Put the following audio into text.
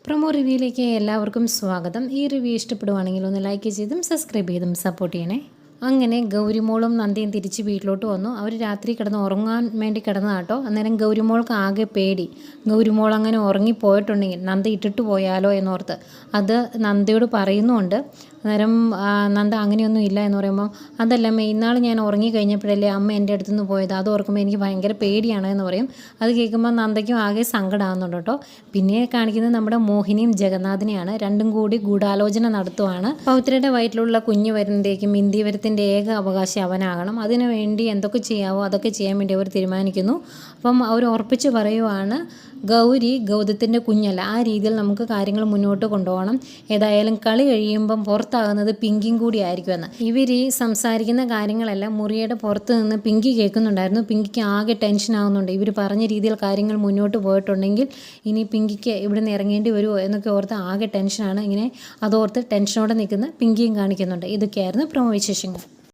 Promo റിവ്യൂയിലേക്ക് എല്ലാവർക്കും സ്വാഗതം. ഈ റിവ്യൂ ഇഷ്ടപ്പെടുവാണെങ്കിൽ ഒന്ന് ലൈക്ക് ചെയ്തും സബ്സ്ക്രൈബ് ചെയ്തും സപ്പോർട്ട് ചെയ്യണേ. അങ്ങനെ ഗൗരിമോളും നന്ദയും തിരിച്ച് വീട്ടിലോട്ട് വന്നു. അവർ രാത്രി കിടന്ന് ഉറങ്ങാൻ വേണ്ടി കിടന്നതാട്ടോ. അന്നേരം ഗൗരിമോൾക്ക് ആകെ പേടി. ഗൗരിമോൾ അങ്ങനെ ഉറങ്ങിപ്പോയിട്ടുണ്ടെങ്കിൽ നന്ദ ഇട്ടിട്ട് പോയാലോ എന്നോർത്ത് അത് നന്ദയോട് പറയുന്നുമുണ്ട്. അന്നേരം നന്ദ അങ്ങനെയൊന്നും ഇല്ല എന്ന് പറയുമ്പോൾ, അതല്ലമ്മേ, ഇന്നാൾ ഞാൻ ഉറങ്ങി കഴിഞ്ഞപ്പോഴല്ലേ അമ്മ എൻ്റെ അടുത്തു നിന്ന് പോയത്, അത് ഓർക്കുമ്പോൾ എനിക്ക് ഭയങ്കര പേടിയാണ് എന്ന് പറയും. അത് കേൾക്കുമ്പോൾ നന്ദയ്ക്കും ആകെ സങ്കടമാകുന്നുണ്ട് കേട്ടോ. പിന്നെ കാണിക്കുന്നത് നമ്മുടെ മോഹിനിയും ജഗന്നാഥിനെയാണ്. രണ്ടും കൂടി ഗൂഢാലോചന നടത്തുവാണ്. പൗത്രയുടെ വയറ്റിലുള്ള കുഞ്ഞ് വരുന്നതേക്കും ഇന്ത്യ വരത്തിൻ്റെ ഏക അവകാശി അവനാകണം. അതിനു വേണ്ടി എന്തൊക്കെ ചെയ്യാവോ അതൊക്കെ ചെയ്യാൻ വേണ്ടി അവർ തീരുമാനിക്കുന്നു. അപ്പം അവർ ഉറപ്പിച്ച് പറയുവാണ്, ഗൗരി ഗൗതത്തിൻ്റെ കുഞ്ഞല്ല, ആ രീതിയിൽ നമുക്ക് കാര്യങ്ങൾ മുന്നോട്ട് കൊണ്ടുപോകണം. ഏതായാലും കളി കഴിയുമ്പം പുറത്താകുന്നത് പിങ്കിയും കൂടി ആയിരിക്കുമെന്ന്. ഇവർ ഈ സംസാരിക്കുന്ന കാര്യങ്ങളെല്ലാം മുറിയുടെ പുറത്ത് നിന്ന് പിങ്കി കേൾക്കുന്നുണ്ടായിരുന്നു. പിങ്കിക്ക് ആകെ ടെൻഷൻ ആകുന്നുണ്ട്. ഇവർ പറഞ്ഞ രീതിയിൽ കാര്യങ്ങൾ മുന്നോട്ട് പോയിട്ടുണ്ടെങ്കിൽ ഇനി പിങ്കിക്ക് ഇവിടെ നിന്ന് ഇറങ്ങേണ്ടി വരുമോ എന്നൊക്കെ ഓർത്ത് ആകെ ടെൻഷനാണ്. ഇങ്ങനെ അതോർത്ത് ടെൻഷനോടെ നിൽക്കുന്ന പിങ്കിയും കാണിക്കുന്നുണ്ട്. ഇതൊക്കെയായിരുന്നു പ്രൊമോ വിശേഷങ്ങൾ.